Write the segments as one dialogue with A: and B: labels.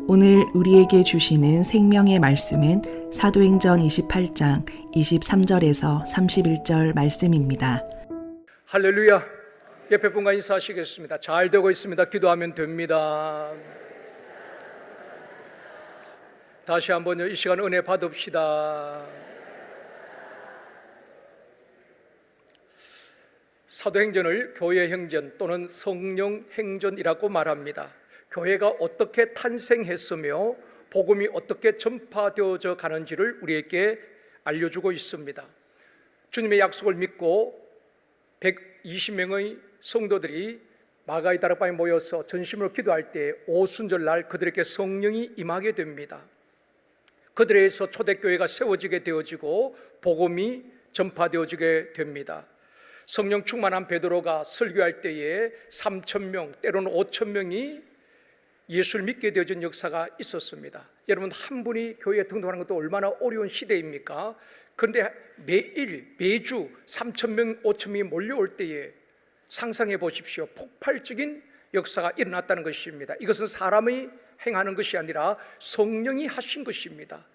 A: 오늘 우리에게 주시는 생명의 말씀은 사도행전 28장 23절에서 31절 말씀입니다.
B: 할렐루야. 옆에 분과 인사하시겠습니다. 잘 되고 있습니다. 기도하면 됩니다. 다시 한번요, 이 시간 은혜 받읍시다. 사도행전을 교회 행전 또는 성령 행전이라고 말합니다. 교회가 어떻게 탄생했으며 복음이 어떻게 전파되어져 가는지를 우리에게 알려주고 있습니다. 주님의 약속을 믿고 120명의 성도들이 마가의 다락방에 모여서 전심으로 기도할 때 오순절날 그들에게 성령이 임하게 됩니다. 그들에 의해서 초대교회가 세워지게 되어지고 복음이 전파되어지게 됩니다. 성령 충만한 베드로가 설교할 때에 3,000명 때로는 5,000명이 예수를 믿게 되어진 역사가 있었습니다. 여러분, 한 분이 교회에 등록하는 것도 얼마나 어려운 시대입니까? 그런데 매주 3,000명, 5,000명이 몰려올 때에 상상해 보십시오. 폭발적인 역사가 일어났다는 것입니다. 이것은 사람이 행하는 것이 아니라 성령이 하신 것입니다.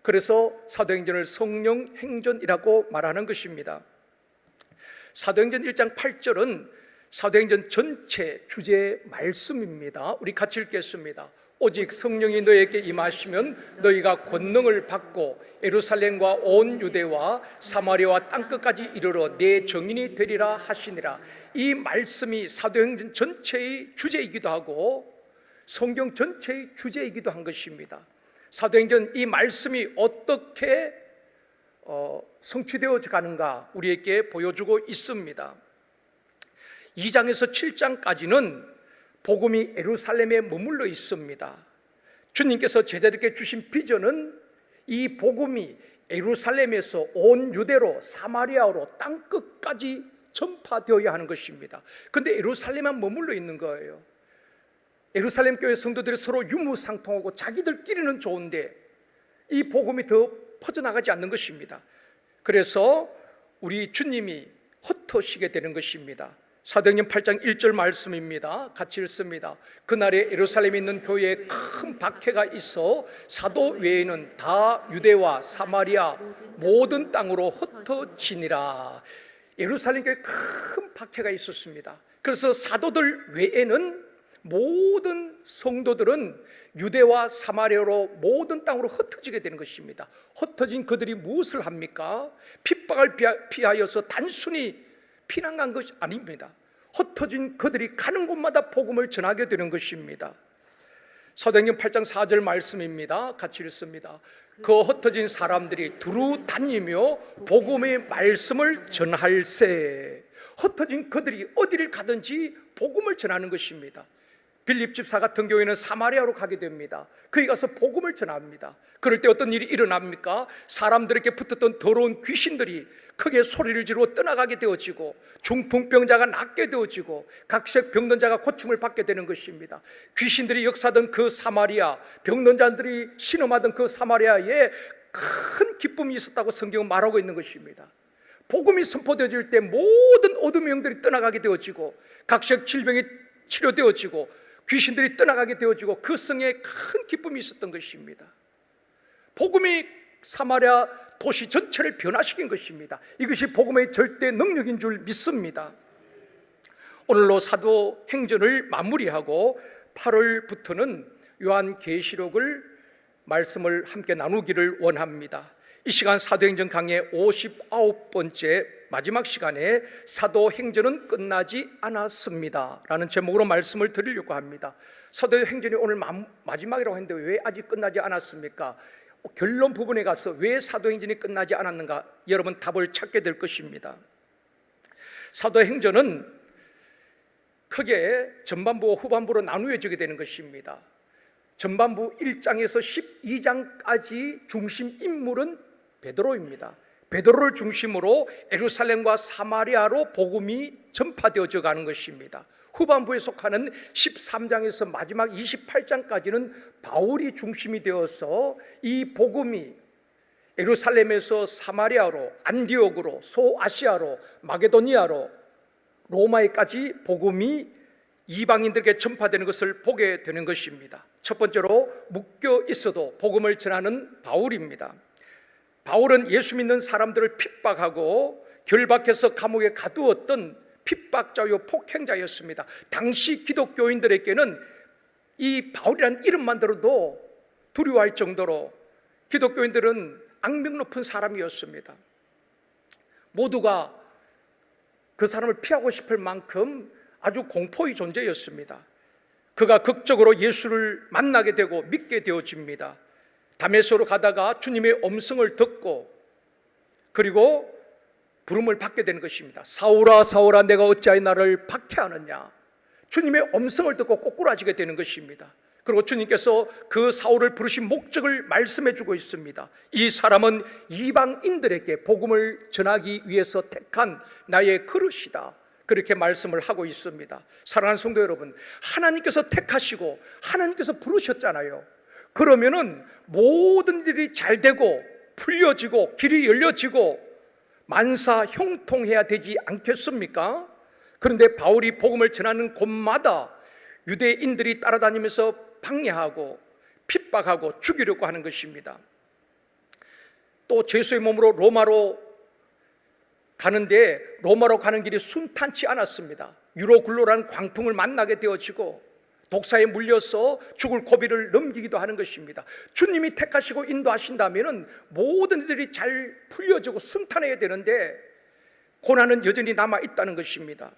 B: 그래서 사도행전을 성령 행전이라고 말하는 것입니다. 사도행전 1장 8절은 사도행전 전체 주제 말씀입니다. 우리 같이 읽겠습니다. 오직 성령이 너에게 임하시면 너희가 권능을 받고 예루살렘과 온 유대와 사마리아와 땅끝까지 이르러 내 증인이 되리라 하시니라. 이 말씀이 사도행전 전체의 주제이기도 하고 성경 전체의 주제이기도 한 것입니다. 사도행전 이 말씀이 어떻게 성취되어 가는가 우리에게 보여주고 있습니다. 2장에서 7장까지는 복음이 예루살렘에 머물러 있습니다. 주님께서 제자들에게 주신 비전은 이 복음이 예루살렘에서 온 유대로 사마리아로 땅끝까지 전파되어야 하는 것입니다. 그런데 예루살렘만 머물러 있는 거예요. 예루살렘 교회 성도들이 서로 유무상통하고 자기들끼리는 좋은데 이 복음이 더 퍼져나가지 않는 것입니다. 그래서 우리 주님이 흩어지게 되는 것입니다. 사도행전 8장 1절 말씀입니다. 같이 읽습니다. 그날에 예루살렘에 있는 교회에 큰 박해가 있어 사도 외에는 다 유대와 사마리아 모든 땅으로 흩어지니라. 예루살렘 교회에 큰 박해가 있었습니다. 그래서 사도들 외에는 모든 성도들은 유대와 사마리아로 모든 땅으로 흩어지게 되는 것입니다. 흩어진 그들이 무엇을 합니까? 핍박을 피하여서 단순히 피난 간 것이 아닙니다. 흩어진 그들이 가는 곳마다 복음을 전하게 되는 것입니다. 사도행전 8장 4절 말씀입니다. 같이 읽습니다. 그 흩어진 사람들이 두루 다니며 복음의 말씀을 전할세. 흩어진 그들이 어디를 가든지 복음을 전하는 것입니다. 빌립 집사 같은 경우에는 사마리아로 가게 됩니다. 거기 가서 복음을 전합니다. 그럴 때 어떤 일이 일어납니까? 사람들에게 붙었던 더러운 귀신들이 크게 소리를 지르고 떠나가게 되어지고 중풍병자가 낫게 되어지고 각색 병든 자가 고침을 받게 되는 것입니다. 귀신들이 역사하던 그 사마리아, 병든 자들이 신음하던 그 사마리아에 큰 기쁨이 있었다고 성경은 말하고 있는 것입니다. 복음이 선포되어질 때 모든 어둠의 영들이 떠나가게 되어지고 각색 질병이 치료되어지고 귀신들이 떠나가게 되어지고 그 성에 큰 기쁨이 있었던 것입니다. 복음이 사마리아 도시 전체를 변화시킨 것입니다. 이것이 복음의 절대 능력인 줄 믿습니다. 오늘로 사도행전을 마무리하고 8월부터는 요한계시록을 말씀을 함께 나누기를 원합니다. 이 시간 사도행전 강의 59번째 마지막 시간에 사도행전은 끝나지 않았습니다 라는 제목으로 말씀을 드리려고 합니다. 사도행전이 오늘 마지막이라고 했는데 왜 아직 끝나지 않았습니까? 결론 부분에 가서 왜 사도행전이 끝나지 않았는가 여러분 답을 찾게 될 것입니다. 사도행전은 크게 전반부와 후반부로 나누어지게 되는 것입니다. 전반부 1장에서 12장까지 중심 인물은 베드로입니다. 베드로를 중심으로 예루살렘과 사마리아로 복음이 전파되어져 가는 것입니다. 후반부에 속하는 13장에서 마지막 28장까지는 바울이 중심이 되어서 이 복음이 예루살렘에서 사마리아로, 안디옥으로, 소아시아로, 마게도니아로, 로마에까지 복음이 이방인들에게 전파되는 것을 보게 되는 것입니다. 첫 번째로 묶여 있어도 복음을 전하는 바울입니다. 바울은 예수 믿는 사람들을 핍박하고 결박해서 감옥에 가두었던 핍박자요 폭행자였습니다. 당시 기독교인들에게는 이 바울이라는 이름만 들어도 두려워할 정도로 기독교인들은 악명 높은 사람이었습니다. 모두가 그 사람을 피하고 싶을 만큼 아주 공포의 존재였습니다. 그가 극적으로 예수를 만나게 되고 믿게 되어집니다. 다메섹으로 가다가 주님의 음성을 듣고 그리고 부름을 받게 되는 것입니다. 사울아 사울아 내가 어찌하여 나를 박해하느냐. 주님의 음성을 듣고 꼬꾸라지게 되는 것입니다. 그리고 주님께서 그 사울을 부르신 목적을 말씀해 주고 있습니다. 이 사람은 이방인들에게 복음을 전하기 위해서 택한 나의 그릇이다. 그렇게 말씀을 하고 있습니다. 사랑하는 성도 여러분, 하나님께서 택하시고 하나님께서 부르셨잖아요. 그러면은 모든 일이 잘 되고 풀려지고 길이 열려지고 만사 형통해야 되지 않겠습니까? 그런데 바울이 복음을 전하는 곳마다 유대인들이 따라다니면서 방해하고 핍박하고 죽이려고 하는 것입니다. 또 죄수의 몸으로 로마로 가는데 로마로 가는 길이 순탄치 않았습니다. 유로굴로라는 광풍을 만나게 되어지고 독사에 물려서 죽을 고비를 넘기기도 하는 것입니다. 주님이 택하시고 인도하신다면 모든 일들이 잘 풀려지고 순탄해야 되는데 고난은 여전히 남아있다는 것입니다.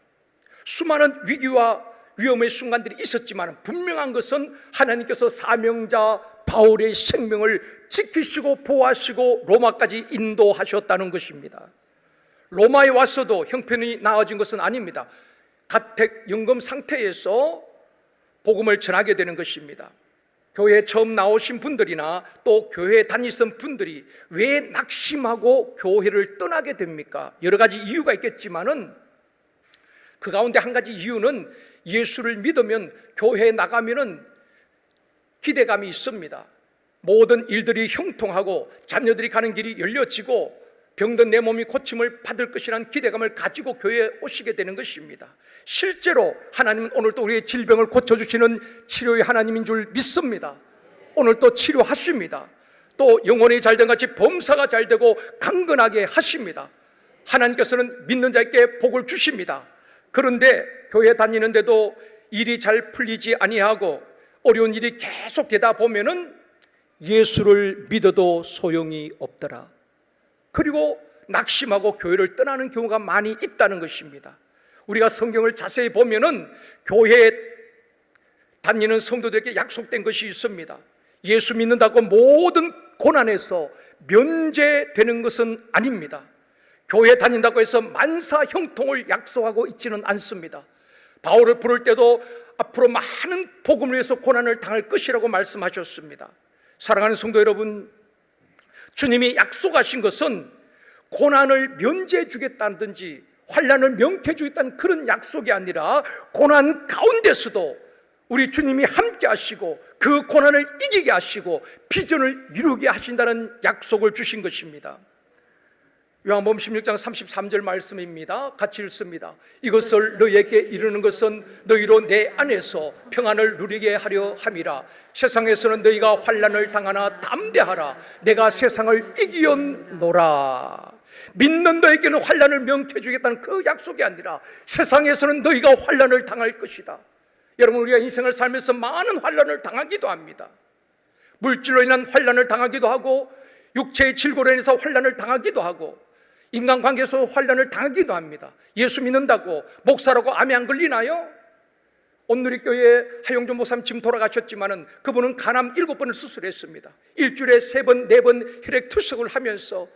B: 수많은 위기와 위험의 순간들이 있었지만 분명한 것은 하나님께서 사명자 바울의 생명을 지키시고 보호하시고 로마까지 인도하셨다는 것입니다. 로마에 왔어도 형편이 나아진 것은 아닙니다. 가택연금 상태에서 복음을 전하게 되는 것입니다. 교회에 처음 나오신 분들이나 또 교회에 다니던 분들이 왜 낙심하고 교회를 떠나게 됩니까? 여러 가지 이유가 있겠지만은 그 가운데 한 가지 이유는 예수를 믿으면 교회에 나가면은 기대감이 있습니다. 모든 일들이 형통하고 자녀들이 가는 길이 열려지고 병든 내 몸이 고침을 받을 것이라는 기대감을 가지고 교회에 오시게 되는 것입니다. 실제로 하나님은 오늘도 우리의 질병을 고쳐주시는 치료의 하나님인 줄 믿습니다. 오늘 또 치료하십니다. 또 영혼이 잘된 같이 범사가 잘되고 강건하게 하십니다. 하나님께서는 믿는 자에게 복을 주십니다. 그런데 교회 다니는데도 일이 잘 풀리지 아니하고 어려운 일이 계속 되다 보면은 예수를 믿어도 소용이 없더라. 그리고 낙심하고 교회를 떠나는 경우가 많이 있다는 것입니다. 우리가 성경을 자세히 보면은 교회에 다니는 성도들에게 약속된 것이 있습니다. 예수 믿는다고 모든 고난에서 면제되는 것은 아닙니다. 교회 다닌다고 해서 만사 형통을 약속하고 있지는 않습니다. 바울을 부를 때도 앞으로 많은 복음을 위해서 고난을 당할 것이라고 말씀하셨습니다. 사랑하는 성도 여러분, 주님이 약속하신 것은 고난을 면제해 주겠다든지 환난을 명쾌해 주겠다는 그런 약속이 아니라 고난 가운데서도 우리 주님이 함께 하시고 그 고난을 이기게 하시고 비전을 이루게 하신다는 약속을 주신 것입니다. 요한복음 16장 33절 말씀입니다. 같이 읽습니다. 이것을 너희에게 이르는 것은 너희로 내 안에서 평안을 누리게 하려 함이라. 세상에서는 너희가 환난을 당하나 담대하라. 내가 세상을 이기었노라. 믿는 너에게는 환난을 명쾌해 주겠다는 그 약속이 아니라 세상에서는 너희가 환난을 당할 것이다. 여러분, 우리가 인생을 살면서 많은 환난을 당하기도 합니다. 물질로 인한 환난을 당하기도 하고 육체의 질고로 인해서 환난을 당하기도 하고 인간관계에서 환난을 당하기도 합니다. 예수 믿는다고 목사라고 암에 안 걸리나요? 온누리교회 하용준 목사님 지금 돌아가셨지만은 그분은 간암 7번을 수술했습니다. 일주일에 3번, 4번 혈액 투석을 하면서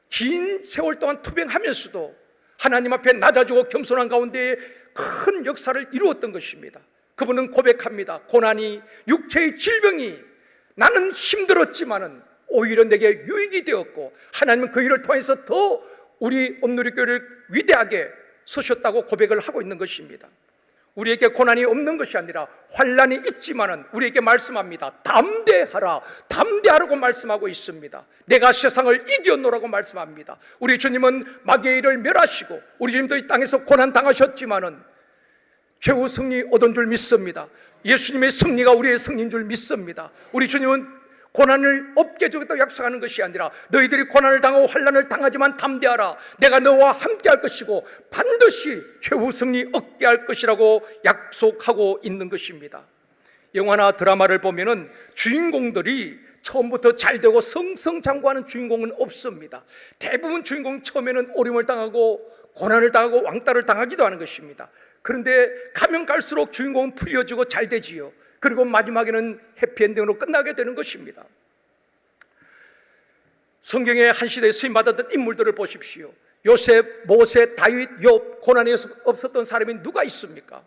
B: 긴 세월 동안 투병하면서도 하나님 앞에 낮아지고 겸손한 가운데 큰 역사를 이루었던 것입니다. 그분은 고백합니다. 고난이, 육체의 질병이 나는 힘들었지만은 오히려 내게 유익이 되었고 하나님은 그 일을 통해서 더 우리 온누리교회를 위대하게 서셨다고 고백을 하고 있는 것입니다. 우리에게 고난이 없는 것이 아니라 환난이 있지만은 우리에게 말씀합니다. 담대하라, 담대하라고 말씀하고 있습니다. 내가 세상을 이겼노라고 말씀합니다. 우리 주님은 마귀의 일을 멸하시고 우리 주님도 이 땅에서 고난 당하셨지만은 최후 승리 얻은 줄 믿습니다. 예수님의 승리가 우리의 승리인 줄 믿습니다. 우리 주님은 고난을 없게 주겠다고 약속하는 것이 아니라 너희들이 고난을 당하고 환난을 당하지만 담대하라, 내가 너와 함께 할 것이고 반드시 최후 승리 얻게 할 것이라고 약속하고 있는 것입니다. 영화나 드라마를 보면은 주인공들이 처음부터 잘되고 승승장구하는 주인공은 없습니다. 대부분 주인공 처음에는 어려움을 당하고 고난을 당하고 왕따를 당하기도 하는 것입니다. 그런데 가면 갈수록 주인공은 풀려지고 잘 되지요. 그리고 마지막에는 해피엔딩으로 끝나게 되는 것입니다. 성경의 한 시대에 쓰임받았던 인물들을 보십시오. 요셉, 모세, 다윗, 욥, 고난이 없었던 사람이 누가 있습니까?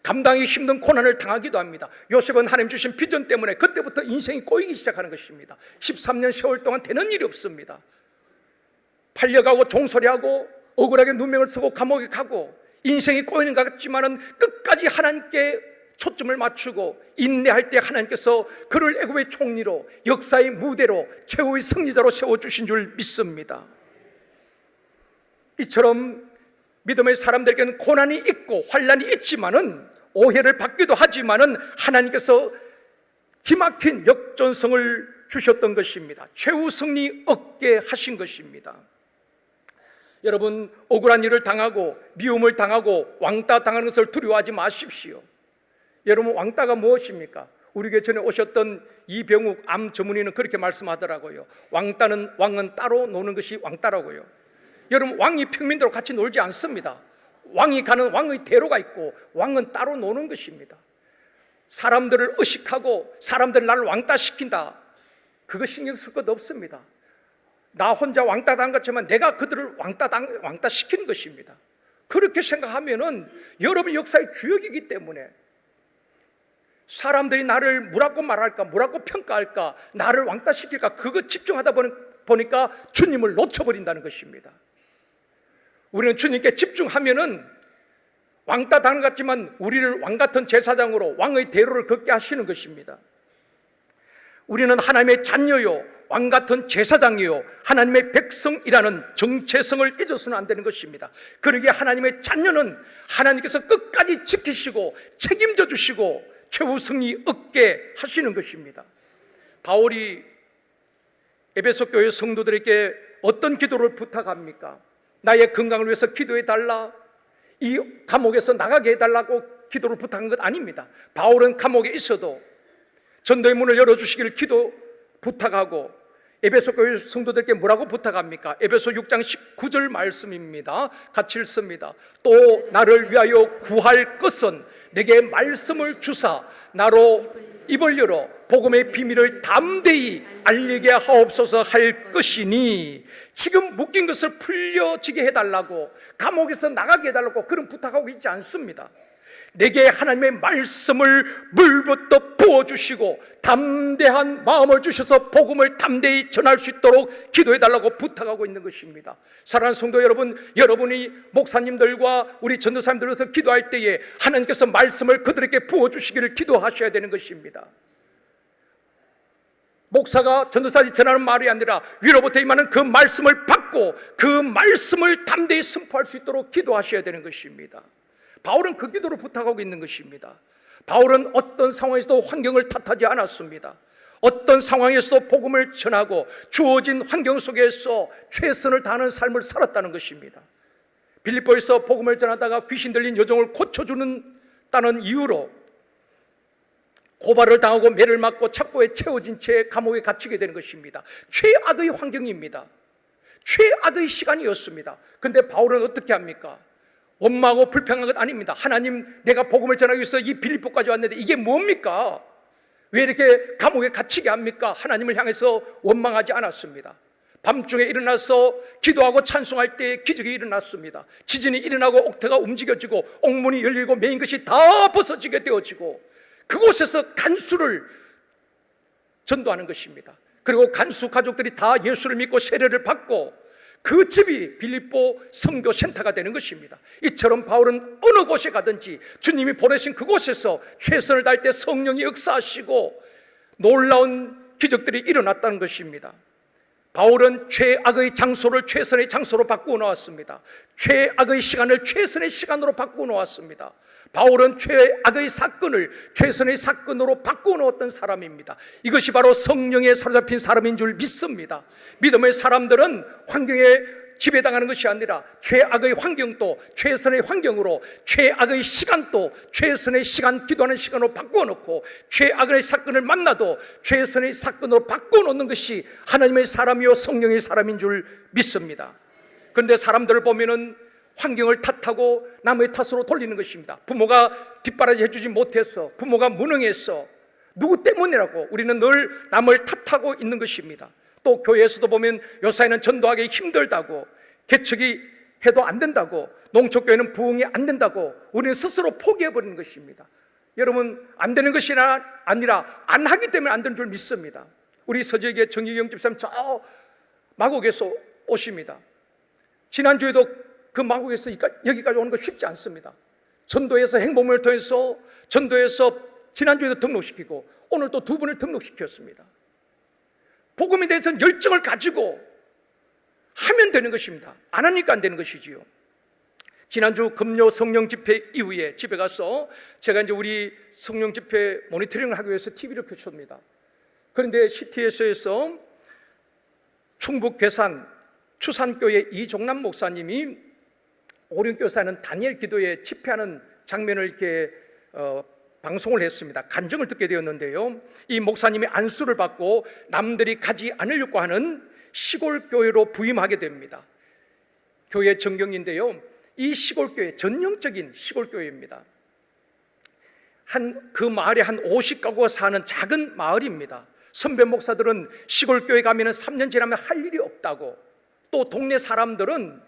B: 감당하기 힘든 고난을 당하기도 합니다. 요셉은 하나님 주신 비전 때문에 그때부터 인생이 꼬이기 시작하는 것입니다. 13년 세월 동안 되는 일이 없습니다. 팔려가고 종소리하고 억울하게 누명을 쓰고 감옥에 가고 인생이 꼬이는 것 같지만은 끝까지 하나님께 초점을 맞추고 인내할 때 하나님께서 그를 애굽의 총리로 역사의 무대로 최후의 승리자로 세워주신 줄 믿습니다. 이처럼 믿음의 사람들에게는 고난이 있고 환난이 있지만은 오해를 받기도 하지만은 하나님께서 기막힌 역전성을 주셨던 것입니다. 최후 승리 얻게 하신 것입니다. 여러분, 억울한 일을 당하고 미움을 당하고 왕따 당하는 것을 두려워하지 마십시오. 여러분, 왕따가 무엇입니까? 우리 교회 전에 오셨던 이병욱 암 전문의는 그렇게 말씀하더라고요. 왕은 따로 노는 것이 왕따라고요. 여러분, 왕이 평민들과 같이 놀지 않습니다. 왕이 가는 왕의 대로가 있고 왕은 따로 노는 것입니다. 사람들을 의식하고 사람들 나를 왕따시킨다, 그거 신경 쓸 것 없습니다. 나 혼자 왕따 당한 것처럼 내가 그들을 왕따시키는 것입니다. 그렇게 생각하면은 여러분 역사의 주역이기 때문에 사람들이 나를 뭐라고 말할까, 뭐라고 평가할까, 나를 왕따시킬까, 그거 집중하다 보니까 주님을 놓쳐버린다는 것입니다. 우리는 주님께 집중하면은 왕따 당한 것 같지만 우리를 왕같은 제사장으로 왕의 대로를 걷게 하시는 것입니다. 우리는 하나님의 자녀요, 왕같은 제사장이요, 하나님의 백성이라는 정체성을 잊어서는 안 되는 것입니다. 그러기에 하나님의 자녀는 하나님께서 끝까지 지키시고 책임져 주시고 최후 승리 얻게 하시는 것입니다. 바울이 에베소 교회 성도들에게 어떤 기도를 부탁합니까? 나의 건강을 위해서 기도해 달라, 이 감옥에서 나가게 해달라고 기도를 부탁한 것 아닙니다. 바울은 감옥에 있어도 전도의 문을 열어주시기를 기도 부탁하고 에베소 교회 성도들에게 뭐라고 부탁합니까? 에베소 6장 19절 말씀입니다. 같이 읽습니다. 또 나를 위하여 구할 것은 내게 말씀을 주사 나로 입을 열어 복음의 비밀을 담대히 알리게 하옵소서 할 것이니, 지금 묶인 것을 풀려지게 해달라고, 감옥에서 나가게 해달라고 그런 부탁하고 있지 않습니다. 내게 하나님의 말씀을 물부터 부어주시고 담대한 마음을 주셔서 복음을 담대히 전할 수 있도록 기도해달라고 부탁하고 있는 것입니다. 사랑하는 성도 여러분, 여러분이 목사님들과 우리 전도사님들로서 기도할 때에 하나님께서 말씀을 그들에게 부어주시기를 기도하셔야 되는 것입니다. 목사가 전도사들이 전하는 말이 아니라 위로부터 임하는 그 말씀을 받고 그 말씀을 담대히 선포할 수 있도록 기도하셔야 되는 것입니다. 바울은 그 기도를 부탁하고 있는 것입니다. 바울은 어떤 상황에서도 환경을 탓하지 않았습니다. 어떤 상황에서도 복음을 전하고 주어진 환경 속에서 최선을 다하는 삶을 살았다는 것입니다. 빌립보에서 복음을 전하다가 귀신 들린 여종을 고쳐주는다는 이유로 고발을 당하고 매를 맞고 착고에 채워진 채 감옥에 갇히게 되는 것입니다. 최악의 환경입니다. 최악의 시간이었습니다. 그런데 바울은 어떻게 합니까? 원망하고 불평한 것 아닙니다. 하나님, 내가 복음을 전하기 위해서 이 빌립보까지 왔는데 이게 뭡니까? 왜 이렇게 감옥에 갇히게 합니까? 하나님을 향해서 원망하지 않았습니다. 밤중에 일어나서 기도하고 찬송할 때 기적이 일어났습니다. 지진이 일어나고 옥토가 움직여지고 옥문이 열리고 메인 것이 다 벗어지게 되어지고 그곳에서 간수를 전도하는 것입니다. 그리고 간수 가족들이 다 예수를 믿고 세례를 받고 그 집이 빌립보 선교 센터가 되는 것입니다. 이처럼 바울은 어느 곳에 가든지 주님이 보내신 그곳에서 최선을 다할 때 성령이 역사하시고 놀라운 기적들이 일어났다는 것입니다. 바울은 최악의 장소를 최선의 장소로 바꾸어 놓았습니다. 최악의 시간을 최선의 시간으로 바꾸어 놓았습니다. 바울은 최악의 사건을 최선의 사건으로 바꾸어 놓았던 사람입니다. 이것이 바로 성령에 사로잡힌 사람인 줄 믿습니다. 믿음의 사람들은 환경에 지배당하는 것이 아니라 최악의 환경도 최선의 환경으로, 최악의 시간도 최선의 시간, 기도하는 시간으로 바꾸어 놓고, 최악의 사건을 만나도 최선의 사건으로 바꾸어 놓는 것이 하나님의 사람이요 성령의 사람인 줄 믿습니다. 그런데 사람들을 보면은 환경을 탓하고 남의 탓으로 돌리는 것입니다. 부모가 뒷바라지 해주지 못해서, 부모가 무능해서, 누구 때문이라고 우리는 늘 남을 탓하고 있는 것입니다. 또 교회에서도 보면 요사이는 전도하기 힘들다고, 개척이 해도 안 된다고, 농촌교회는 부흥이 안 된다고 우리는 스스로 포기해버리는 것입니다. 여러분, 안 되는 것이 아니라 안 하기 때문에 안 되는 줄 믿습니다. 우리 서지역의 정의경 집사님 저 마곡에서 오십니다. 지난주에도 그 마곡에서 여기까지 오는 거 쉽지 않습니다. 전도에서 행복을 통해서 전도에서 지난주에도 등록시키고 오늘 또 2분을 등록시켰습니다. 복음에 대해서는 열정을 가지고 하면 되는 것입니다. 안 하니까 안 되는 것이지요. 지난주 금요 성령 집회 이후에 집에 가서 제가 이제 우리 성령 집회 모니터링을 하기 위해서 TV를 켜줍니다. 그런데 CTS에서 충북 괴산 추산교회 이종남 목사님이 오륜교사는 다니엘 기도에 집회하는 장면을 이렇게 방송을 했습니다. 간증을 듣게 되었는데요, 이 목사님이 안수를 받고 남들이 가지 않으려고 하는 시골 교회로 부임하게 됩니다. 교회 전경인데요, 이 시골 교회 전형적인 시골 교회입니다. 그 마을에 한 50가구가 사는 작은 마을입니다. 선배 목사들은 시골 교회 가면은 3년 지나면 할 일이 없다고, 또 동네 사람들은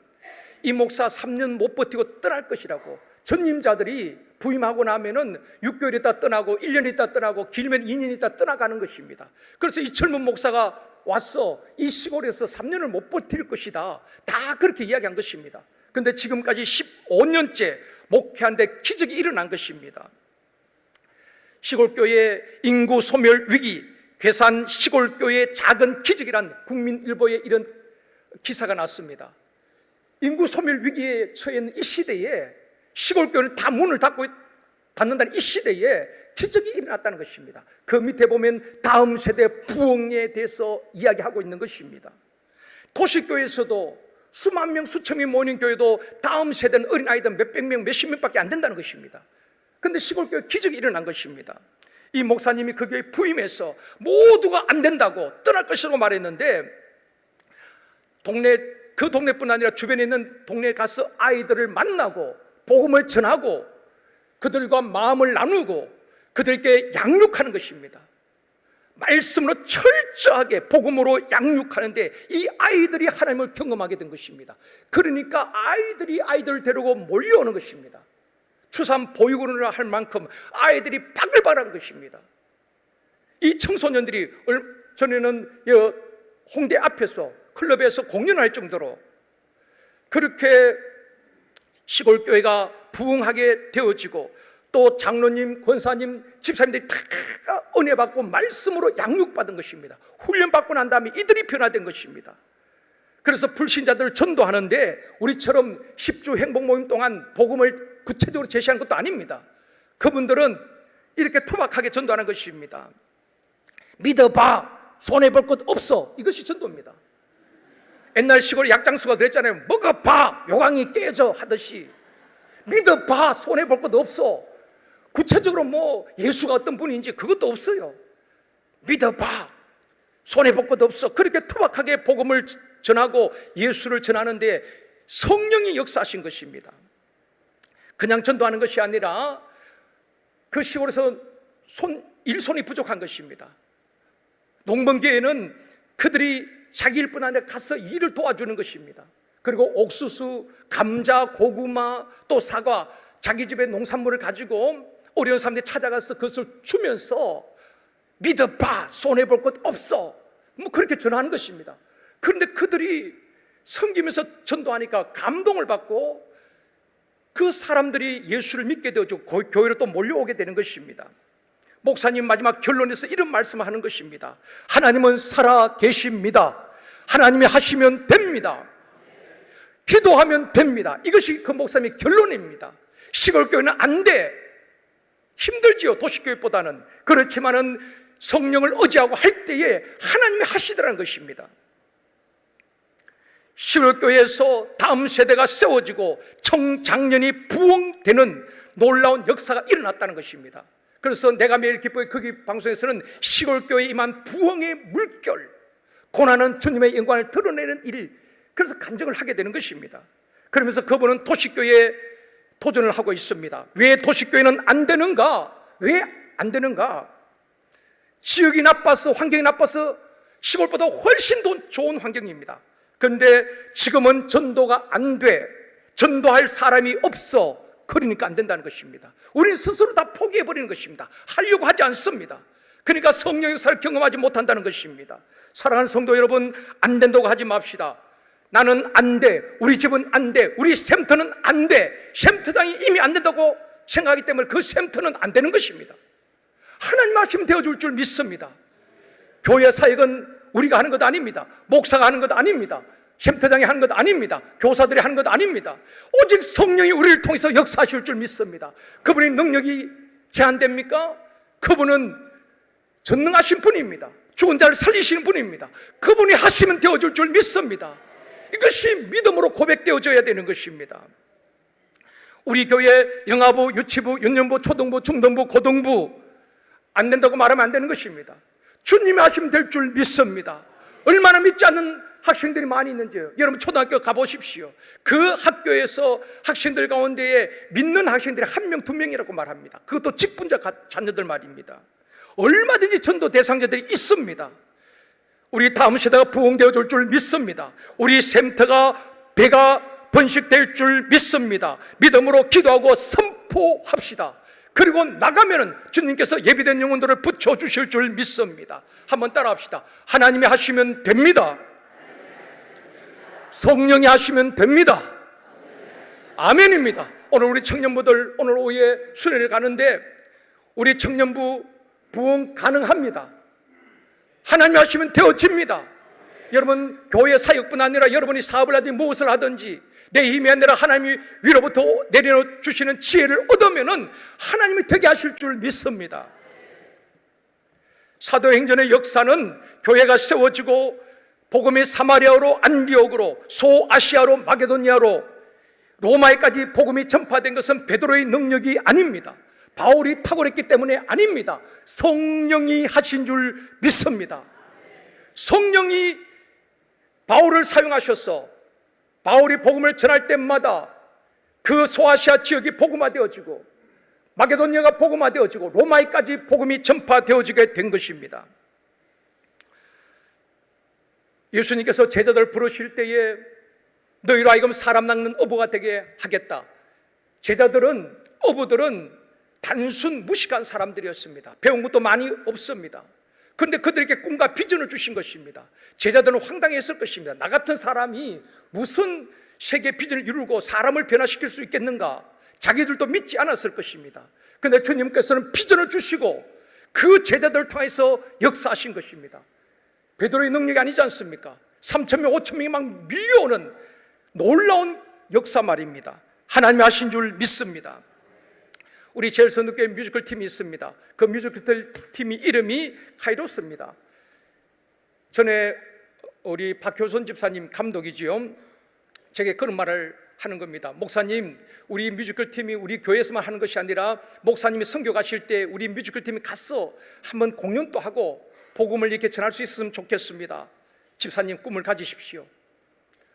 B: 이 목사 3년 못 버티고 떠날 것이라고, 전임자들이 부임하고 나면은 6개월 있다 떠나고 1년 있다 떠나고 길면 2년 있다 떠나가는 것입니다. 그래서 이 젊은 목사가 와서 이 시골에서 3년을 못 버틸 것이다, 다 그렇게 이야기한 것입니다. 그런데 지금까지 15년째 목회하는데 기적이 일어난 것입니다. 시골교회 인구 소멸 위기, 괴산 시골교회 작은 기적이란 국민일보에 이런 기사가 났습니다. 인구 소멸 위기에 처해 있는 이 시대에 시골교회는 다 문을 닫는다는 이 시대에 기적이 일어났다는 것입니다. 그 밑에 보면 다음 세대 부흥에 대해서 이야기하고 있는 것입니다. 도시교회에서도 수만 명, 수천 명 모이는 교회도 다음 세대는 어린아이들 몇백 명, 몇십 명밖에 안 된다는 것입니다. 그런데 시골교회 기적이 일어난 것입니다. 이 목사님이 그 교회에 부임해서 모두가 안 된다고 떠날 것이라고 말했는데, 그 동네뿐 아니라 주변에 있는 동네에 가서 아이들을 만나고 복음을 전하고 그들과 마음을 나누고 그들에게 양육하는 것입니다. 말씀으로 철저하게 복음으로 양육하는데 이 아이들이 하나님을 경험하게 된 것입니다. 그러니까 아이들이 아이들을 데리고 몰려오는 것입니다. 추산 보육원을 할 만큼 아이들이 바글바글한 것입니다. 이 청소년들이 전에는 홍대 앞에서 클럽에서 공연할 정도로 그렇게 시골교회가 부흥하게 되어지고, 또 장로님, 권사님, 집사님들이 다 은혜 받고 말씀으로 양육받은 것입니다. 훈련받고 난 다음에 이들이 변화된 것입니다. 그래서 불신자들을 전도하는데 우리처럼 10주 행복 모임 동안 복음을 구체적으로 제시하는 것도 아닙니다. 그분들은 이렇게 투박하게 전도하는 것입니다. 믿어봐, 손해볼 것 없어, 이것이 전도입니다. 옛날 시골 약장수가 그랬잖아요. 먹어봐, 요강이 깨져 하듯이 믿어봐, 손해볼 것도 없어. 구체적으로 뭐 예수가 어떤 분인지 그것도 없어요. 믿어봐, 손해볼 것도 없어. 그렇게 투박하게 복음을 전하고 예수를 전하는데 성령이 역사하신 것입니다. 그냥 전도하는 것이 아니라 그 시골에서 일손이 부족한 것입니다. 농번기에는 그들이 자기 일뿐 아니라 가서 일을 도와주는 것입니다. 그리고 옥수수, 감자, 고구마, 또 사과, 자기 집에 농산물을 가지고 어려운 사람들이 찾아가서 그것을 주면서 믿어봐, 손해볼 것 없어, 뭐 그렇게 전하는 것입니다. 그런데 그들이 섬기면서 전도하니까 감동을 받고 그 사람들이 예수를 믿게 되어지고 교회로 또 몰려오게 되는 것입니다. 목사님 마지막 결론에서 이런 말씀을 하는 것입니다. 하나님은 살아 계십니다. 하나님이 하시면 됩니다. 기도하면 됩니다. 이것이 그 목사님의 결론입니다. 시골 교회는 안 돼. 힘들지요, 도시교회보다는. 그렇지만은 성령을 의지하고 할 때에 하나님이 하시더라는 것입니다. 시골 교회에서 다음 세대가 세워지고 청장년이 부흥되는 놀라운 역사가 일어났다는 것입니다. 그래서 내가 매일 기뻐해 거기 방송에서는 시골 교회에 임한 부흥의 물결, 고난은 주님의 영광을 드러내는 일, 그래서 간증을 하게 되는 것입니다. 그러면서 그분은 도시교회에 도전을 하고 있습니다. 왜 도시교회는 안 되는가? 왜 안 되는가? 지역이 나빠서, 환경이 나빠서 시골보다 훨씬 더 좋은 환경입니다. 그런데 지금은 전도가 안 돼. 전도할 사람이 없어. 그러니까 안 된다는 것입니다. 우리는 스스로 다 포기해버리는 것입니다. 하려고 하지 않습니다. 그러니까 성령의 역사를 경험하지 못한다는 것입니다. 사랑하는 성도 여러분, 안 된다고 하지 맙시다. 나는 안 돼, 우리 집은 안 돼, 우리 샘터는 안 돼. 샘터장이 이미 안 된다고 생각하기 때문에 그 샘터는 안 되는 것입니다. 하나님 말씀 되어줄 줄 믿습니다. 교회 사역은 우리가 하는 것 아닙니다. 목사가 하는 것 아닙니다. 샘터장이 하는 것 아닙니다. 교사들이 하는 것 아닙니다. 오직 성령이 우리를 통해서 역사하실 줄 믿습니다. 그분의 능력이 제한됩니까? 그분은 전능하신 분입니다. 죽은 자를 살리시는 분입니다. 그분이 하시면 되어줄 줄 믿습니다. 이것이 믿음으로 고백되어져야 되는 것입니다. 우리 교회 영아부, 유치부, 유년부, 초등부, 중등부, 고등부 안 된다고 말하면 안 되는 것입니다. 주님이 하시면 될 줄 믿습니다. 얼마나 믿지 않는 학생들이 많이 있는지요. 여러분 초등학교 가보십시오. 그 학교에서 학생들 가운데에 믿는 학생들이 1명, 2명이라고 말합니다. 그것도 직분자 자녀들 말입니다. 얼마든지 전도 대상자들이 있습니다. 우리 다음 세대가 부흥되어 줄 줄 믿습니다. 우리 샘터가 배가 번식될 줄 믿습니다. 믿음으로 기도하고 선포합시다. 그리고 나가면은 주님께서 예비된 영혼들을 붙여주실 줄 믿습니다. 한번 따라합시다. 하나님이 하시면 됩니다. 성령이 하시면 됩니다. 아멘입니다. 오늘 우리 청년부들 오늘 오후에 수련회 가는데 우리 청년부 부흥 가능합니다. 하나님이 하시면 되어집니다. 여러분 교회 사역뿐 아니라 여러분이 사업을 하든지 무엇을 하든지 내 힘이 아니라 하나님이 위로부터 내려주시는 지혜를 얻으면은 하나님이 되게 하실 줄 믿습니다. 사도행전의 역사는 교회가 세워지고 복음이 사마리아로, 안디옥으로, 소아시아로, 마게도니아로, 로마에까지 복음이 전파된 것은 베드로의 능력이 아닙니다. 바울이 탁월했기 때문에 아닙니다. 성령이 하신 줄 믿습니다. 성령이 바울을 사용하셔서 바울이 복음을 전할 때마다 그 소아시아 지역이 복음화되어지고 마게도니아가 복음화되어지고 로마에까지 복음이 전파되어지게 된 것입니다. 예수님께서 제자들 부르실 때에 너희로 하여금 사람 낚는 어부가 되게 하겠다. 제자들은, 어부들은 단순 무식한 사람들이었습니다. 배운 것도 많이 없습니다. 그런데 그들에게 꿈과 비전을 주신 것입니다. 제자들은 황당했을 것입니다. 나 같은 사람이 무슨 세계 비전을 이루고 사람을 변화시킬 수 있겠는가? 자기들도 믿지 않았을 것입니다. 그런데 주님께서는 비전을 주시고 그 제자들을 통해서 역사하신 것입니다. 베드로의 능력이 아니지 않습니까? 3,000명, 5,000명이 막 밀려오는 놀라운 역사 말입니다. 하나님이 하신 줄 믿습니다. 우리 제일선교회 뮤지컬 팀이 있습니다. 그 뮤지컬 팀이 이름이 카이로스입니다. 전에 우리 박효선 집사님 감독이지요. 제게 그런 말을 하는 겁니다. 목사님, 우리 뮤지컬 팀이 우리 교회에서만 하는 것이 아니라 목사님이 선교 가실 때 우리 뮤지컬 팀이 가서 한번 공연도 하고 복음을 이렇게 전할 수 있으면 좋겠습니다. 집사님 꿈을 가지십시오.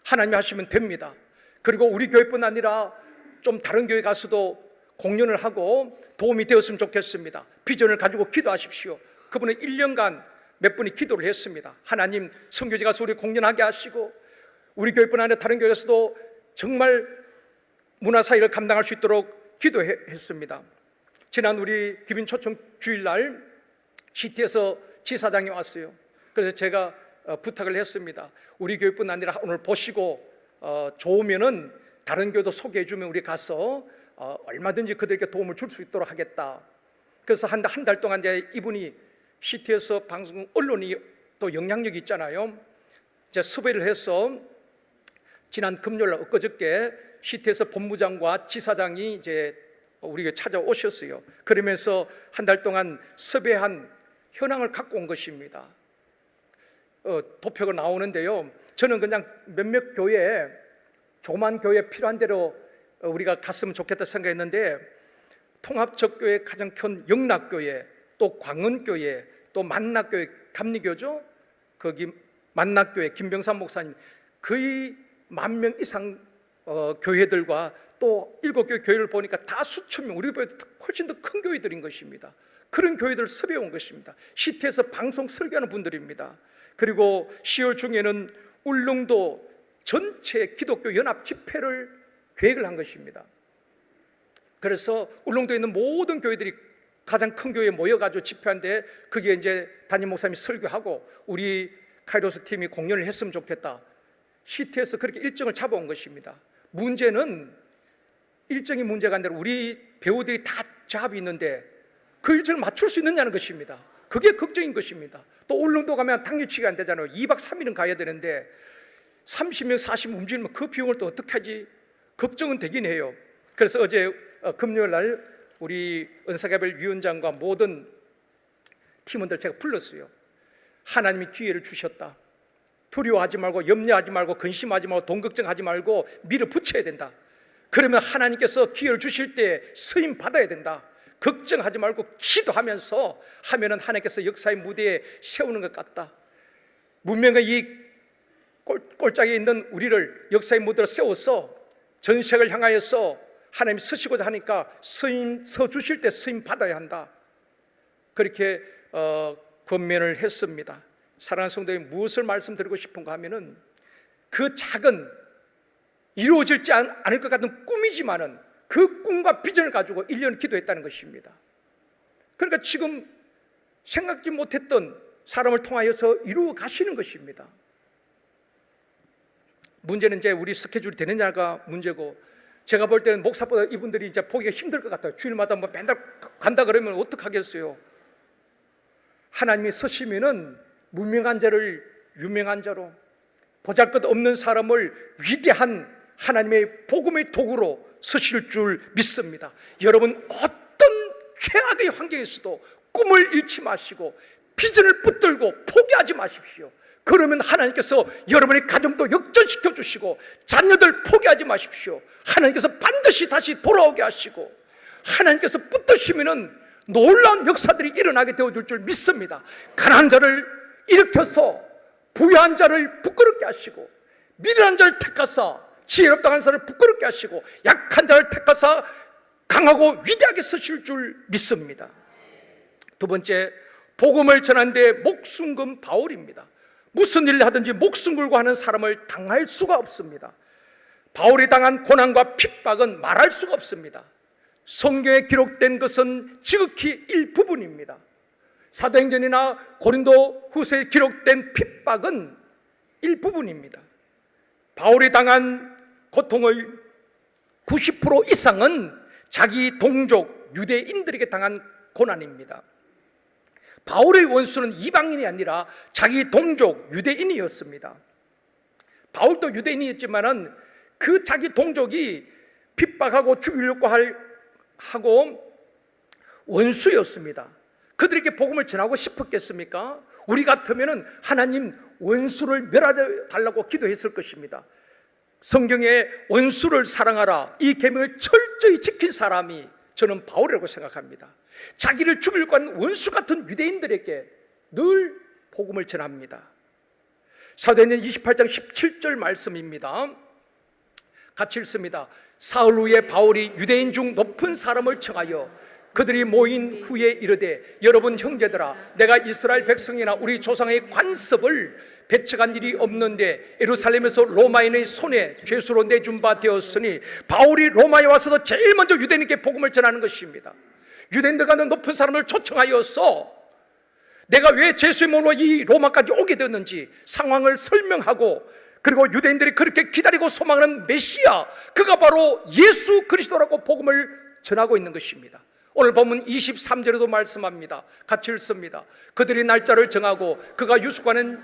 B: 하나님이 하시면 됩니다. 그리고 우리 교회뿐 아니라 좀 다른 교회 가서도 공연을 하고 도움이 되었으면 좋겠습니다. 비전을 가지고 기도하십시오. 그분은 1년간 몇 분이 기도를 했습니다. 하나님, 선교지 가서 우리 공연하게 하시고 우리 교회뿐 아니라 다른 교회에서도 정말 문화사역을 감당할 수 있도록 기도했습니다. 지난 우리 기빈 초청 주일날 시티에서 지사장이 왔어요. 그래서 제가 부탁을 했습니다. 우리 교회뿐 아니라 오늘 보시고 좋으면은 다른 교회도 소개해 주면 우리 가서 얼마든지 그들에게 도움을 줄 수 있도록 하겠다. 그래서 한 달 동안 이제 이분이 시티에서 방송 언론이 또 영향력이 있잖아요. 이제 섭외를 해서 지난 금요일 날 엊그저께 시티에서 본부장과 지사장이 이제 우리에게 찾아오셨어요. 그러면서 한 달 동안 섭외한 현황을 갖고 온 것입니다. 도표가 나오는데요. 저는 그냥 몇몇 교회, 조그만 교회 필요한 대로 우리가 갔으면 좋겠다 생각했는데, 통합적교회 가장 큰 영락교회, 또 광은교회, 또 만락교회, 감리교죠. 거기 만락교회 김병삼 목사님, 거의 10,000명 이상 교회들과 또 7교회 교회를 보니까 다 수천 명, 우리보다 훨씬 더 큰 교회들인 것입니다. 그런 교회들을 섭외해 온 것입니다. 시티에서 방송 설교하는 분들입니다. 그리고 10월 중에는 울릉도 전체 기독교 연합 집회를 계획을 한 것입니다. 그래서 울릉도에 있는 모든 교회들이 가장 큰 교회에 모여가지고 집회한데, 거기에 이제 담임 목사님이 설교하고 우리 카이로스 팀이 공연을 했으면 좋겠다. 시티에서 그렇게 일정을 잡아온 것입니다. 문제는 일정이 문제가 아니라 우리 배우들이 다 잡이 있는데 그 일정을 맞출 수 있느냐는 것입니다. 그게 걱정인 것입니다. 또 울릉도 가면 당일치기가 안 되잖아요. 2박 3일은 가야 되는데 30명 40명 움직이면 그 비용을 또 어떻게 하지? 걱정은 되긴 해요. 그래서 어제 금요일 날 우리 은사개발 위원장과 모든 팀원들 제가 불렀어요. 하나님이 기회를 주셨다. 두려워하지 말고, 염려하지 말고, 근심하지 말고, 돈 걱정하지 말고 밀어붙여야 된다. 그러면 하나님께서 기회를 주실 때 쓰임 받아야 된다. 걱정하지 말고 기도하면서 하면은 하나님께서 역사의 무대에 세우는 것 같다. 문명의 이 꼴짝에 있는 우리를 역사의 무대로 세워서 전 세계를 향하여서 하나님이 서시고자 하니까 서 주실 때 쓰임 받아야 한다. 그렇게 권면을 했습니다. 사랑하는 성도님, 무엇을 말씀드리고 싶은가 하면은, 그 작은 이루어질지 않을 것 같은 꿈이지만은 그 꿈과 비전을 가지고 1년 기도했다는 것입니다. 그러니까 지금 생각지 못했던 사람을 통하여서 이루어 가시는 것입니다. 문제는 이제 우리 스케줄이 되느냐가 문제고, 제가 볼 때는 목사보다 이분들이 이제 보기가 힘들 것 같아요. 주일마다 뭐 맨날 간다 그러면 어떡하겠어요? 하나님이 서시면은 무명한 자를 유명한 자로, 보잘것없는 사람을 위대한 하나님의 복음의 도구로 서실 줄 믿습니다. 여러분, 어떤 최악의 환경에서도 꿈을 잃지 마시고 비전을 붙들고 포기하지 마십시오. 그러면 하나님께서 여러분의 가정도 역전시켜 주시고, 자녀들 포기하지 마십시오. 하나님께서 반드시 다시 돌아오게 하시고, 하나님께서 붙드시면은 놀라운 역사들이 일어나게 되어줄 줄 믿습니다. 가난한 자를 일으켜서 부유한 자를 부끄럽게 하시고, 미련한 자를 택하사 지혜롭다 한 자를 부끄럽게 하시고, 약한 자를 택하사 강하고 위대하게 서실 줄 믿습니다. 두 번째, 복음을 전하는데 목숨 건 바울입니다. 무슨 일을 하든지 목숨 걸고 하는 사람을 당할 수가 없습니다. 바울이 당한 고난과 핍박은 말할 수가 없습니다. 성경에 기록된 것은 지극히 일부분입니다. 사도행전이나 고린도 후서에 기록된 핍박은 일부분입니다. 바울이 당한 고통의 90% 이상은 자기 동족 유대인들에게 당한 고난입니다. 바울의 원수는 이방인이 아니라 자기 동족 유대인이었습니다. 바울도 유대인이었지만은 그 자기 동족이 핍박하고 죽이려고 하고 원수였습니다. 그들에게 복음을 전하고 싶었겠습니까? 우리 같으면은 하나님 원수를 멸하여 달라고 기도했을 것입니다. 성경에 원수를 사랑하라 이 계명을 철저히 지킨 사람이 저는 바울이라고 생각합니다. 자기를 죽이려고 하는 원수 같은 유대인들에게 늘 복음을 전합니다. 사도행전 28장 17절 말씀입니다. 같이 읽습니다. 사흘 후에 바울이 유대인 중 높은 사람을 청하여 그들이 모인 후에 이르되, 여러분 형제들아, 내가 이스라엘 백성이나 우리 조상의 관습을 배척한 일이 없는데 예루살렘에서 로마인의 손에 죄수로 내준 바 되었으니, 바울이 로마에 와서도 제일 먼저 유대인에게 복음을 전하는 것입니다. 유대인들과 높은 사람을 초청하여서 내가 왜 죄수의 몸으로 이 로마까지 오게 되었는지 상황을 설명하고, 그리고 유대인들이 그렇게 기다리고 소망하는 메시아, 그가 바로 예수 그리스도라고 복음을 전하고 있는 것입니다. 오늘 본문 23절에도 말씀합니다. 같이 읽습니다. 그들이 날짜를 정하고 그가 유숙하는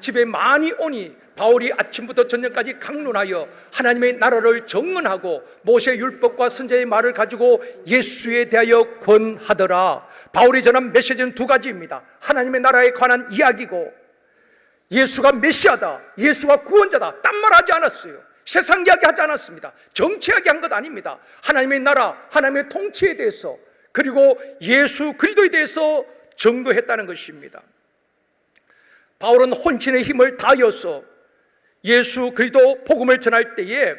B: 집에 많이 오니 바울이 아침부터 저녁까지 강론하여 하나님의 나라를 정언하고 모세의 율법과 선지자의 말을 가지고 예수에 대하여 권하더라. 바울이 전한 메시지는 두 가지입니다. 하나님의 나라에 관한 이야기고 예수가 메시아다, 예수가 구원자다, 딴 말 하지 않았어요. 세상 이야기 하지 않았습니다. 정치 이야기 한 것 아닙니다. 하나님의 나라, 하나님의 통치에 대해서, 그리고 예수 그리스도에 대해서 증거했다는 것입니다. 바울은 혼신의 힘을 다하여서 예수 그리스도 복음을 전할 때에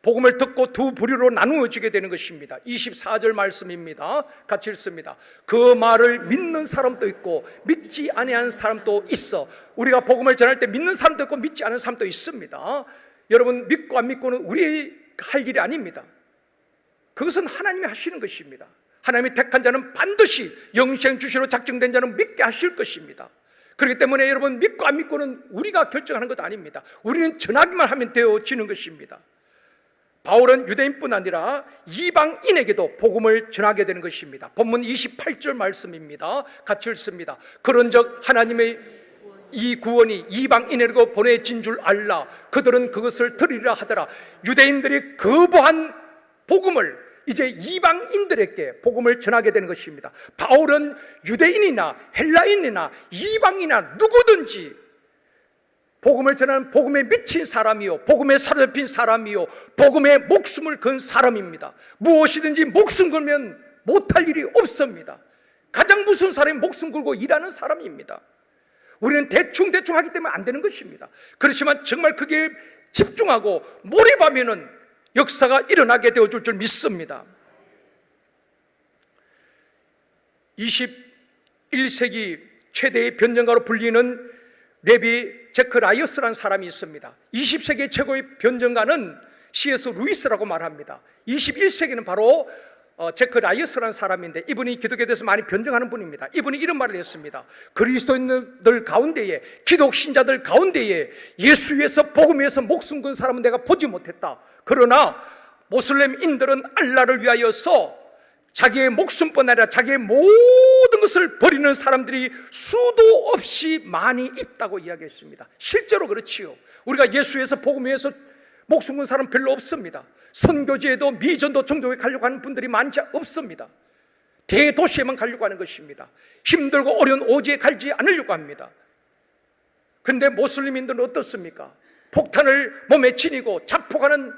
B: 복음을 듣고 두 부류로 나누어지게 되는 것입니다. 24절 말씀입니다. 같이 읽습니다. 그 말을 믿는 사람도 있고 믿지 아니하는 사람도 있어. 우리가 복음을 전할 때 믿는 사람도 있고 믿지 않는 사람도 있습니다. 여러분, 믿고 안 믿고는 우리 할 일이 아닙니다. 그것은 하나님이 하시는 것입니다. 하나님이 택한 자는 반드시 영생 주시로 작정된 자는 믿게 하실 것입니다. 그렇기 때문에 여러분, 믿고 안 믿고는 우리가 결정하는 것 아닙니다. 우리는 전하기만 하면 되어지는 것입니다. 바울은 유대인뿐 아니라 이방인에게도 복음을 전하게 되는 것입니다. 본문 28절 말씀입니다. 같이 읽습니다. 그런즉 하나님의 이 구원이 이방인에게도 보내진 줄 알라. 그들은 그것을 들으리라 하더라. 유대인들이 거부한 복음을 이제 이방인들에게 복음을 전하게 되는 것입니다. 바울은 유대인이나 헬라인이나 이방인이나 누구든지 복음을 전하는 복음에 미친 사람이요, 복음에 사로잡힌 사람이요, 복음에 목숨을 건 사람입니다. 무엇이든지 목숨 걸면 못할 일이 없습니다. 가장 무서운 사람이 목숨 걸고 일하는 사람입니다. 우리는 대충 하기 때문에 안 되는 것입니다. 그렇지만 정말 그게 집중하고 몰입하면은 역사가 일어나게 되어줄 줄 믿습니다. 21세기 최대의 변정가로 불리는 레비 제크라이어스라는 사람이 있습니다. 20세기 최고의 변정가는 C.S. 루이스라고 말합니다. 21세기는 바로 제크라이어스라는 사람인데 이분이 기독교에 대해서 많이 변정하는 분입니다. 이분이 이런 말을 했습니다. 그리스도인들 가운데에, 기독 신자들 가운데에 예수 위해서 복음 위해서 목숨 건 사람은 내가 보지 못했다. 그러나 모슬렘인들은 알라를 위하여서 자기의 목숨뿐 아니라 자기의 모든 것을 버리는 사람들이 수도 없이 많이 있다고 이야기했습니다. 실제로 그렇지요. 우리가 예수 위해서 복음 위해서 목숨 건 사람 별로 없습니다. 선교지에도 미전도 종교에 가려고 하는 분들이 많지 없습니다. 대도시에만 가려고 하는 것입니다. 힘들고 어려운 오지에 가지 않으려고 합니다. 그런데 모슬림인들은 어떻습니까? 폭탄을 몸에 지니고 자폭하는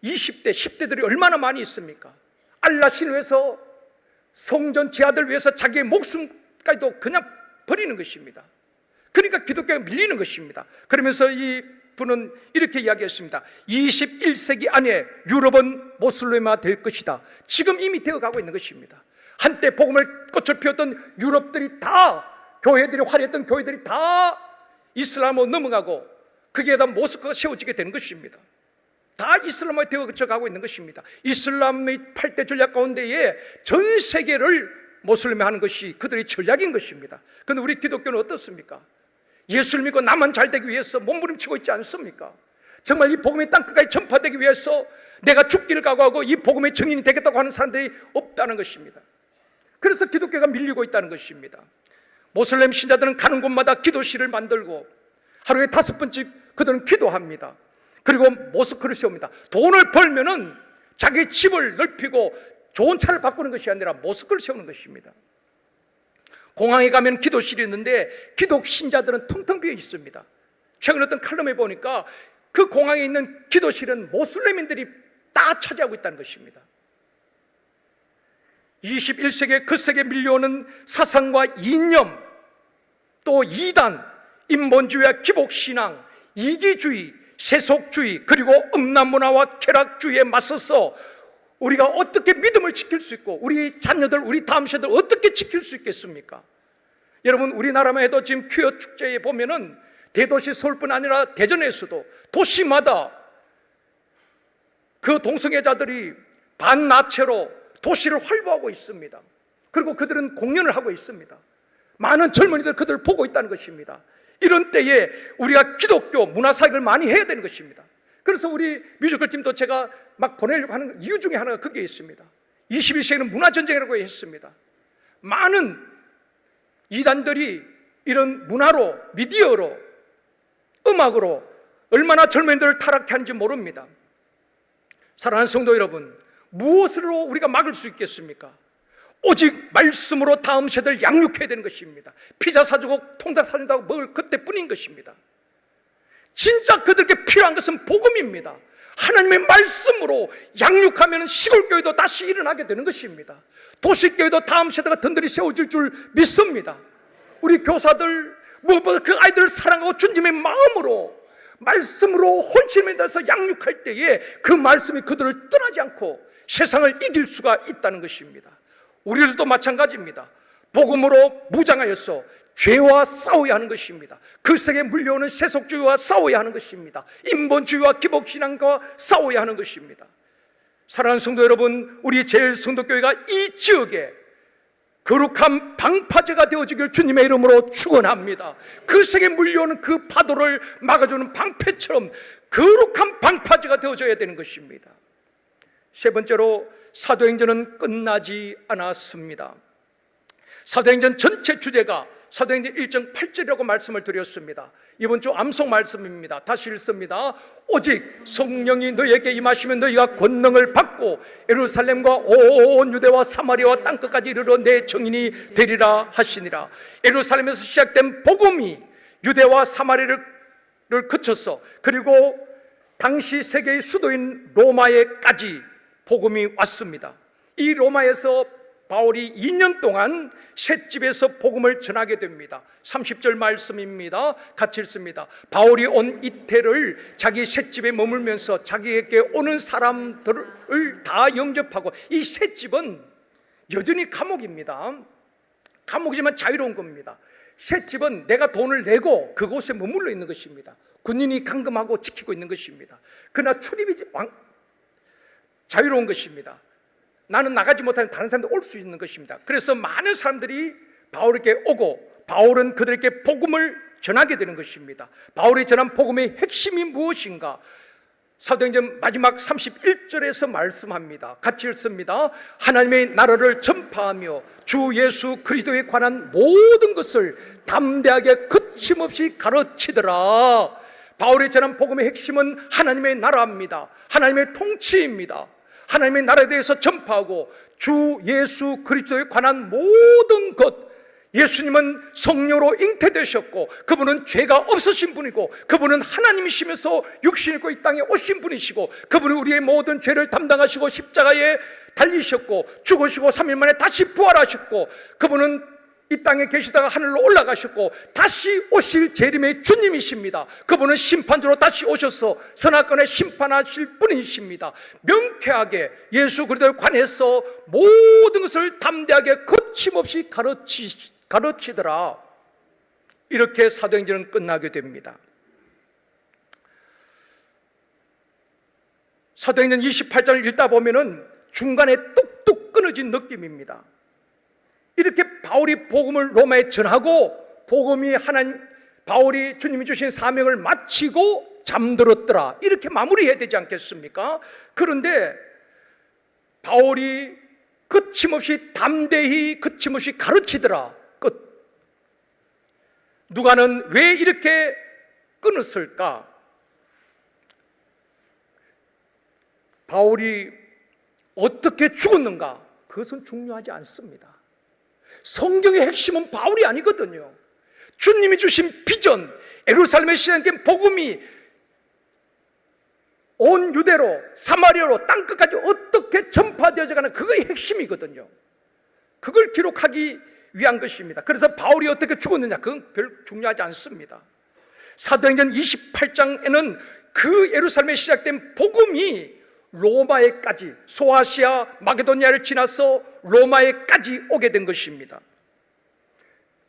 B: 20대, 10대들이 얼마나 많이 있습니까? 알라 신을 위해서, 성전 제아들 위해서 자기의 목숨까지도 그냥 버리는 것입니다. 그러니까 기독교가 밀리는 것입니다. 그러면서 이 분은 이렇게 이야기했습니다. 21세기 안에 유럽은 모슬렘화 될 것이다. 지금 이미 되어가고 있는 것입니다. 한때 복음을 꽃을 피웠던 유럽들이 다, 교회들이 화려했던 교회들이 다 이슬람으로 넘어가고 거기에다 모스크가 세워지게 되는 것입니다. 다 이슬람화 되어가고 있는 것입니다. 이슬람의 8대 전략 가운데에 전 세계를 모슬렘화하는 것이 그들의 전략인 것입니다. 그런데 우리 기독교는 어떻습니까? 예수를 믿고 나만 잘 되기 위해서 몸부림치고 있지 않습니까? 정말 이 복음의 땅끝까지 전파되기 위해서 내가 죽기를 각오하고 이 복음의 증인이 되겠다고 하는 사람들이 없다는 것입니다. 그래서 기독교가 밀리고 있다는 것입니다. 모슬렘 신자들은 가는 곳마다 기도실을 만들고 하루에 5번씩 그들은 기도합니다. 그리고 모스크를 세웁니다. 돈을 벌면은 자기 집을 넓히고 좋은 차를 바꾸는 것이 아니라 모스크를 세우는 것입니다. 공항에 가면 기도실이 있는데 기독 신자들은 텅텅 비어 있습니다. 최근 어떤 칼럼에 보니까 그 공항에 있는 기도실은 모슬렘인들이 다 차지하고 있다는 것입니다. 21세기에 그 세계에 밀려오는 사상과 이념, 또 이단, 인본주의와 기복신앙, 이기주의, 세속주의, 그리고 음란문화와 쾌락주의에 맞서서 우리가 어떻게 믿음을 지킬 수 있고 우리 자녀들, 우리 다음 세대를 어떻게 지킬 수 있겠습니까? 여러분, 우리나라만 해도 지금 퀴어 축제에 보면은 대도시 서울뿐 아니라 대전에서도 도시마다 그 동성애자들이 반나체로 도시를 활보하고 있습니다. 그리고 그들은 공연을 하고 있습니다. 많은 젊은이들 그들을 보고 있다는 것입니다. 이런 때에 우리가 기독교 문화사역을 많이 해야 되는 것입니다. 그래서 우리 뮤지컬 팀도 제가 막 보내려고 하는 이유 중에 하나가 그게 있습니다. 21세기는 문화전쟁이라고 했습니다. 많은 이단들이 이런 문화로, 미디어로, 음악으로 얼마나 젊은이들을 타락케 하는지 모릅니다. 사랑하는 성도 여러분, 무엇으로 우리가 막을 수 있겠습니까? 오직 말씀으로 다음 세대를 양육해야 되는 것입니다. 피자 사주고 통닭 사준다고 먹을 그때뿐인 것입니다. 진짜 그들에게 필요한 것은 복음입니다. 하나님의 말씀으로 양육하면 시골교회도 다시 일어나게 되는 것입니다. 도시교회도 다음 세대가 든든히 세워질 줄 믿습니다. 우리 교사들 무엇보다 그 아이들을 사랑하고 주님의 마음으로 말씀으로 혼신을 다해서 양육할 때에 그 말씀이 그들을 떠나지 않고 세상을 이길 수가 있다는 것입니다. 우리들도 마찬가지입니다. 복음으로 무장하여서 죄와 싸워야 하는 것입니다. 그 세계에 물려오는 세속주의와 싸워야 하는 것입니다. 인본주의와 기복신앙과 싸워야 하는 것입니다. 사랑하는 성도 여러분, 우리 제일성도교회가 이 지역에 거룩한 방파제가 되어지길 주님의 이름으로 축원합니다. 그 세계에 물려오는 그 파도를 막아주는 방패처럼 거룩한 방파제가 되어져야 되는 것입니다. 세 번째로, 사도행전은 끝나지 않았습니다. 사도행전 전체 주제가 사도행전 1장 8절이라고 말씀을 드렸습니다. 이번 주 암송 말씀입니다. 다시 읽습니다. 오직 성령이 너희에게 임하시면 너희가 권능을 받고 예루살렘과 온 유대와 사마리아와 땅끝까지 이르러 내 증인이 되리라 하시니라. 예루살렘에서 시작된 복음이 유대와 사마리아를 거쳐서 그리고 당시 세계의 수도인 로마에까지 복음이 왔습니다. 이 로마에서 바울이 2년 동안 셋집에서 복음을 전하게 됩니다. 30절 말씀입니다. 같이 읽습니다. 바울이 온 이태를 자기 셋집에 머물면서 자기에게 오는 사람들을 다 영접하고, 이 셋집은 여전히 감옥입니다. 감옥이지만 자유로운 겁니다. 셋집은 내가 돈을 내고 그곳에 머물러 있는 것입니다. 군인이 감금하고 지키고 있는 것입니다. 그러나 출입이 자유로운 것입니다. 나는 나가지 못하는 다른 사람들 올 수 있는 것입니다. 그래서 많은 사람들이 바울에게 오고 바울은 그들에게 복음을 전하게 되는 것입니다. 바울이 전한 복음의 핵심이 무엇인가? 사도행전 마지막 31절에서 말씀합니다. 같이 읽습니다. 하나님의 나라를 전파하며 주 예수 그리스도에 관한 모든 것을 담대하게 거침없이 가르치더라. 바울이 전한 복음의 핵심은 하나님의 나라입니다. 하나님의 통치입니다. 하나님의 나라에 대해서 전파하고 주 예수 그리스도에 관한 모든 것, 예수님은 성령으로 잉태되셨고 그분은 죄가 없으신 분이고 그분은 하나님이시면서 육신을 입고 이 땅에 오신 분이시고 그분은 우리의 모든 죄를 담당하시고 십자가에 달리셨고 죽으시고 3일 만에 다시 부활하셨고 그분은 이 땅에 계시다가 하늘로 올라가셨고 다시 오실 재림의 주님이십니다. 그분은 심판주로 다시 오셔서 선악권에 심판하실 분이십니다. 명쾌하게 예수 그리스도에 관해서 모든 것을 담대하게 거침없이 가르치더라. 이렇게 사도행전은 끝나게 됩니다. 사도행전 28장을 읽다 보면은 중간에 뚝뚝 끊어진 느낌입니다. 이렇게 바울이 복음을 로마에 전하고 바울이 주님이 주신 사명을 마치고 잠들었더라, 이렇게 마무리해야 되지 않겠습니까? 그런데 바울이 거침없이 담대히 거침없이 가르치더라. 끝. 누가는 왜 이렇게 끊었을까? 바울이 어떻게 죽었는가? 그것은 중요하지 않습니다. 성경의 핵심은 바울이 아니거든요. 주님이 주신 비전, 예루살렘에 시작된 복음이 온 유대로 사마리아로 땅끝까지 어떻게 전파되어져가는 그거의 핵심이거든요. 그걸 기록하기 위한 것입니다. 그래서 바울이 어떻게 죽었느냐, 그건 별 중요하지 않습니다. 사도행전 28장에는 그 예루살렘에 시작된 복음이 로마에까지, 소아시아 마게도니아를 지나서 로마에까지 오게 된 것입니다.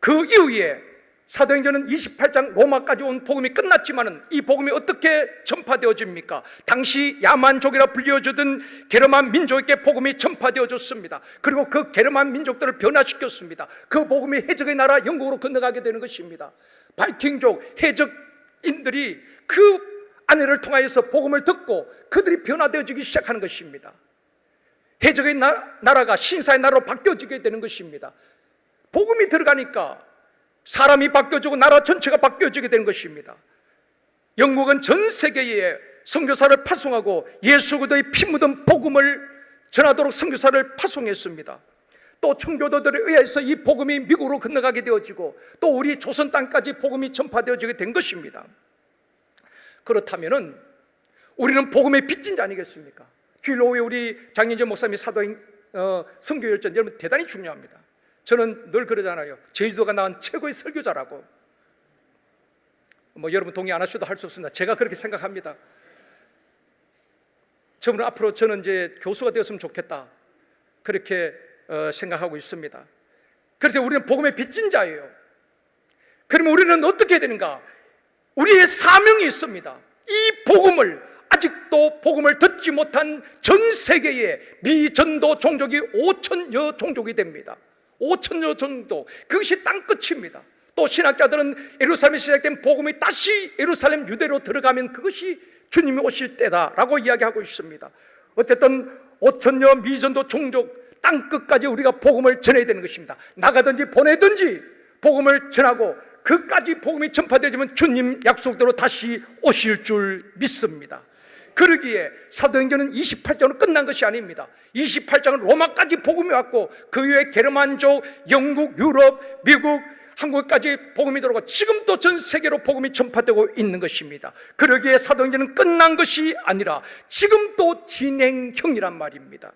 B: 그 이후에 사도행전은 28장 로마까지 온 복음이 끝났지만 이 복음이 어떻게 전파되어집니까? 당시 야만족이라 불려주던 게르만 민족에게 복음이 전파되어졌습니다. 그리고 그 게르만 민족들을 변화시켰습니다. 그 복음이 해적의 나라 영국으로 건너가게 되는 것입니다. 바이킹족 해적인들이 그 아내를 통하여서 복음을 듣고 그들이 변화되어지기 시작하는 것입니다. 해적의 나라가 신사의 나라로 바뀌어지게 되는 것입니다. 복음이 들어가니까 사람이 바뀌어지고 나라 전체가 바뀌어지게 되는 것입니다. 영국은 전 세계에 선교사를 파송하고 예수 그리스도의 피 묻은 복음을 전하도록 선교사를 파송했습니다. 또 청교도들에 의해서 이 복음이 미국으로 건너가게 되어지고 또 우리 조선 땅까지 복음이 전파되어지게 된 것입니다. 그렇다면은 우리는 복음의 빚진 자 아니겠습니까? 주일 오후에 우리 장인재 목사님이 사도행 선교열전, 여러분 대단히 중요합니다. 저는 늘 그러잖아요. 제주도가 낳은 최고의 설교자라고. 여러분 동의 안 하셔도 할 수 없습니다. 제가 그렇게 생각합니다. 저는 앞으로 저는 이제 교수가 되었으면 좋겠다, 그렇게 생각하고 있습니다. 그래서 우리는 복음의 빚진 자예요. 그러면 우리는 어떻게 해야 되는가? 우리의 사명이 있습니다. 이 복음을, 아직도 복음을 듣지 못한 전 세계의 미전도 종족이 5천여 종족이 됩니다. 5천여 종족, 그것이 땅끝입니다. 또 신학자들은 예루살렘에 시작된 복음이 다시 예루살렘 유대로 들어가면 그것이 주님이 오실 때다라고 이야기하고 있습니다. 어쨌든 5천여 미전도 종족 땅끝까지 우리가 복음을 전해야 되는 것입니다. 나가든지 보내든지 복음을 전하고 그까지 복음이 전파되어지면 주님 약속대로 다시 오실 줄 믿습니다. 그러기에 사도행전은 28장으로 끝난 것이 아닙니다. 28장은 로마까지 복음이 왔고 그 이후에 게르만족, 영국, 유럽, 미국, 한국까지 복음이 들어오고 지금도 전 세계로 복음이 전파되고 있는 것입니다. 그러기에 사도행전은 끝난 것이 아니라 지금도 진행형이란 말입니다.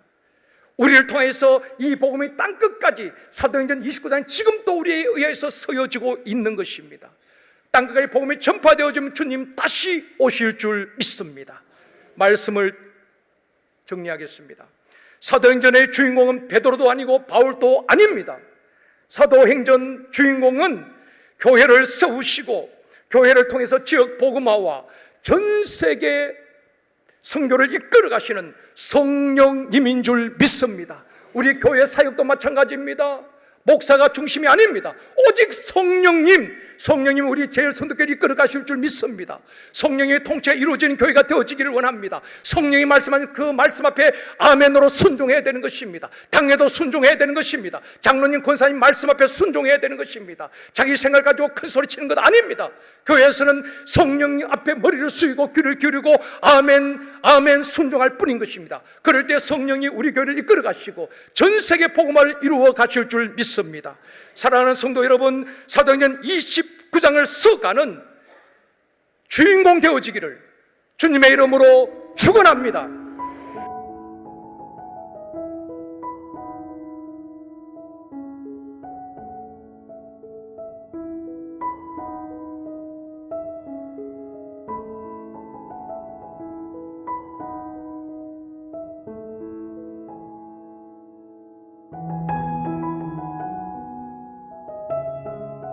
B: 우리를 통해서 이 복음이 땅끝까지, 사도행전 29장 지금도 우리에 의해서 서여지고 있는 것입니다. 땅끝까지 복음이 전파되어지면 주님 다시 오실 줄 믿습니다. 말씀을 정리하겠습니다. 사도행전의 주인공은 베드로도 아니고 바울도 아닙니다. 사도행전 주인공은 교회를 세우시고 교회를 통해서 지역 복음화와 전 세계 선교를 이끌어 가시는 성령님인 줄 믿습니다. 우리 교회 사역도 마찬가지입니다. 목사가 중심이 아닙니다. 오직 성령님 우리 제일선도교를 이끌어 가실 줄 믿습니다. 성령의 통치가 이루어지는 교회가 되어지기를 원합니다. 성령이 말씀하는 그 말씀 앞에 아멘으로 순종해야 되는 것입니다. 당회도 순종해야 되는 것입니다. 장로님, 권사님 말씀 앞에 순종해야 되는 것입니다. 자기 생각을 가지고 큰 소리 치는 것 아닙니다. 교회에서는 성령 앞에 머리를 숙이고 귀를 기울이고 아멘 순종할 뿐인 것입니다. 그럴 때 성령이 우리 교회를 이끌어 가시고 전 세계 복음을 이루어 가실 줄 믿습니다. 사랑하는 성도 여러분, 사도행전 29장을 써가는 주인공 되어지기를 주님의 이름으로 축원합니다.